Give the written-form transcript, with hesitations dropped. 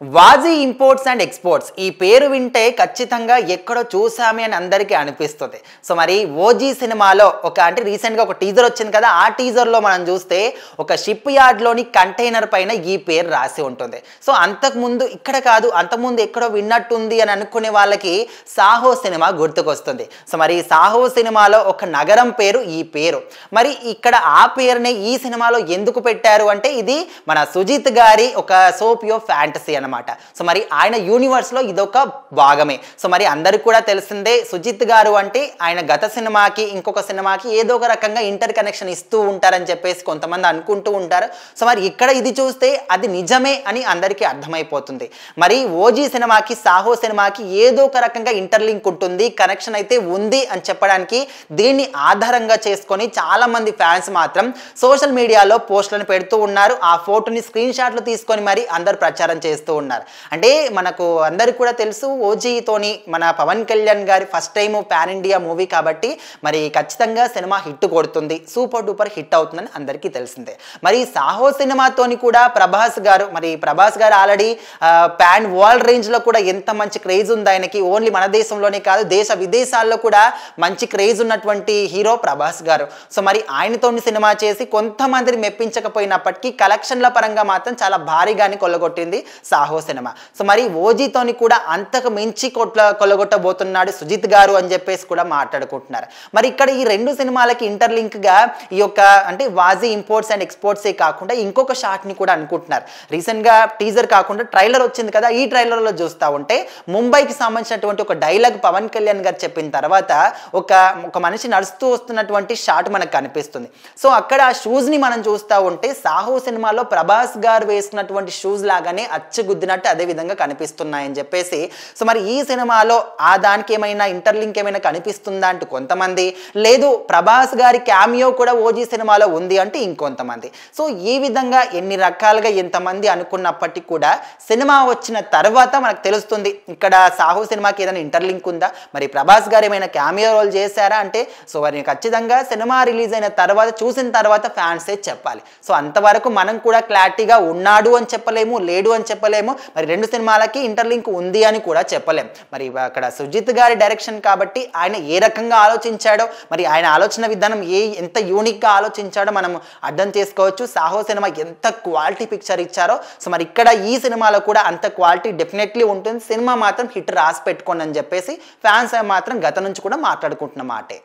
వాజీ imports and exports ఈ పేరు వింటే ఖచ్చితంగా ఎక్కడో చూసామే అని అందరికీ అనిపిస్తుంది. సో మరి ఓజీ సినిమాలో అంటే రీసెంట్గా ఒక టీజర్ వచ్చింది కదా, ఆ టీజర్లో మనం చూస్తే ఒక షిప్ యార్డ్లోని కంటైనర్ పైన ఈ పేరు రాసి ఉంటుంది. సో అంతకుముందు ఇక్కడ కాదు, అంతకుముందు ఎక్కడో విన్నట్టుంది అని అనుకునే వాళ్ళకి సాహో సినిమా గుర్తుకొస్తుంది. సో మరి సాహో సినిమాలో ఒక నగరం పేరు ఈ పేరు. మరి ఇక్కడ ఆ పేరుని ఈ సినిమాలో ఎందుకు పెట్టారు అంటే ఇది మన సుజిత్ గారి ఒక సోపియో ఫ్యాంటసీ అనమాట. సో మరి ఆయన యూనివర్స్ లో ఇదొక భాగమే. సో మరి అందరికి కూడా తెలిసిందే సుజిత్ గారు అంటే ఆయన గత సినిమాకి ఇంకొక సినిమాకి ఏదో ఒక రకంగా ఇంటర్ కనెక్షన్ ఇస్తూ ఉంటారని చెప్పేసి కొంతమంది అనుకుంటూ ఉంటారు. సో మరి ఇక్కడ ఇది చూస్తే అది నిజమే అని అందరికీ అర్థమైపోతుంది. మరి ఓజీ సినిమాకి సాహో సినిమాకి ఏదో ఒక రకంగా ఇంటర్లింక్ ఉంటుంది, కనెక్షన్ అయితే ఉంది అని చెప్పడానికి దీన్ని ఆధారంగా చేసుకొని చాలా మంది ఫ్యాన్స్ మాత్రం సోషల్ మీడియాలో పోస్టులను పెడుతూ ఉన్నారు. ఆ ఫోటోని స్క్రీన్ షాట్లు తీసుకొని మరి అందరు ప్రచారం చేస్తూ ఉన్నారు. అంటే మనకు అందరికి కూడా తెలుసు ఓజీతోని మన పవన్ కళ్యాణ్ గారి first time pan India movie కాబట్టి మరి ఖచ్చితంగా సినిమా హిట్ కొడుతుంది, సూపర్ డూపర్ హిట్ అవుతుందని అందరికీ తెలిసిందే. మరి సాహో సినిమాతోని కూడా ప్రభాస్ గారు ఆల్రెడీ పాన్ వరల్డ్ రేంజ్ లో కూడా ఎంత మంచి క్రేజ్ ఉంది ఆయనకి. ఓన్లీ మన దేశంలోనే కాదు, దేశ విదేశాల్లో కూడా మంచి క్రేజ్ ఉన్నటువంటి హీరో ప్రభాస్ గారు. సో మరి ఆయనతోని సినిమా చేసి కొంతమందిని మెప్పించకపోయినప్పటికీ కలెక్షన్ల పరంగా మాత్రం చాలా భారీగానే కొల్లగొట్టింది సాహో సినిమా. సో మరి ఓజీతోని కూడా అంతకు మించి కొల్లగొట్టబోతున్నాడు సుజిత్ గారు అని చెప్పేసి కూడా మాట్లాడుకుంటున్నారు. మరి ఇక్కడ ఈ రెండు సినిమాలకి ఇంటర్లింక్ గా ఈ యొక్క అంటే వాజీ ఇంపోర్ట్స్ అండ్ ఎక్స్పోర్ట్సే కాకుండా ఇంకొక షాట్ ని కూడా అనుకుంటున్నారు. రీసెంట్ గా టీజర్ కాకుండా ట్రైలర్ వచ్చింది కదా, ఈ ట్రైలర్ లో చూస్తా ఉంటే ముంబైకి సంబంధించినటువంటి ఒక డైలాగ్ పవన్ కళ్యాణ్ గారు చెప్పిన తర్వాత ఒక మనిషి నడుస్తూ వస్తున్నటువంటి షాట్ మనకు కనిపిస్తుంది. సో అక్కడ ఆ షూస్ ని మనం చూస్తూ ఉంటే సాహో సినిమాలో ప్రభాస్ గారు వేసుకున్నటువంటి షూస్ లాగానే అచ్చుగుద్దినట్టు అదే విధంగా కనిపిస్తున్నాయని చెప్పేసి. సో మరి ఈ సినిమాలో ఆ దానికి ఏమైనా ఇంటర్లింక్ ఏమైనా కనిపిస్తుందా అంటే కొంతమంది, లేదు ప్రభాస్ గారి క్యామియో కూడా ఓజీ సినిమాలో ఉంది అంటే ఇంకొంతమంది. సో ఈ విధంగా ఎన్ని రకాలుగా ఎంతమంది అనుకున్నప్పటికీ కూడా సినిమా వచ్చిన తర్వాత మనకు తెలుస్తుంది ఇక్కడ సాహో సినిమాకి ఏదైనా ఇంటర్లింక్ ఉందా, మరి ప్రభాస్ గారు ఏమైనా క్యామియో రోల్ చేశారా అంటే సో మరి ఖచ్చితంగా సినిమా రిలీజ్ అయిన తర్వాత చూసిన తర్వాత ఫ్యాన్సే చెప్పాలి. సో అంతవరకు మనం కూడా క్లారిటీగా ఉన్నాడు అని చెప్పలేము, లేడు అని చెప్పలేము, మరి రెండు సినిమాలకి ఇంటర్లింక్ ఉంది అని కూడా చెప్పలేం. మరి అక్కడ సుజిత్ గారి డైరెక్షన్ కాబట్టి ఆయన ఏ రకంగా ఆలోచించాడో, మరి ఆయన ఆలోచన విధానం ఎంత యూనిక్గా ఆలోచించాడో మనం అర్థం చేసుకోవచ్చు. సాహో సినిమా ఎంత క్వాలిటీ పిక్చర్ ఇచ్చారో సో మరి ఇక్కడ ఈ సినిమాలో కూడా అంత క్వాలిటీ డెఫినెట్లీ ఉంటుంది. సినిమా మాత్రం హిట్ రాసి పెట్టుకోండి అని చెప్పేసి ఫ్యాన్స్ మాత్రం గత నుంచి కూడా మాట్లాడుకుంటున్న మాటే.